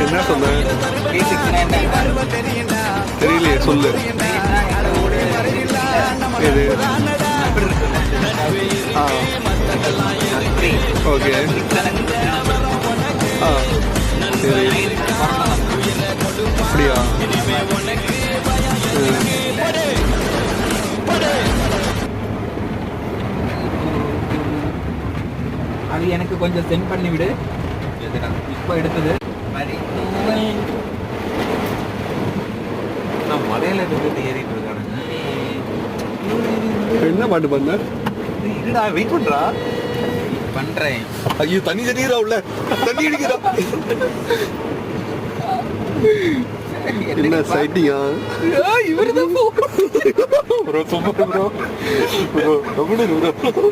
என்ன சொன்ன? தெரியலையே, சொல்லு. எது? ஆ ஓகே. ஆ சரி. அப்படியா? அது எனக்கு கொஞ்சம் சென்ட் பண்ணி விடு. இப்போ எடுத்தது நான் மலையில இருந்து ஏறிட்டு இருக்கானுங்க. என்ன பாட்டு பண்ண? இருடா, வெயிட் பண்றா. பண்றேன். ஐயோ, தண்ணி தண்ணீரா உள்ள, தண்ணி அடிக்கிறா. என்ன சைட்டியா? இவருதான் ப்ரோ, சூப்பர் ப்ரோ. ப்ரோ, ரொம்ப ப்ரோ.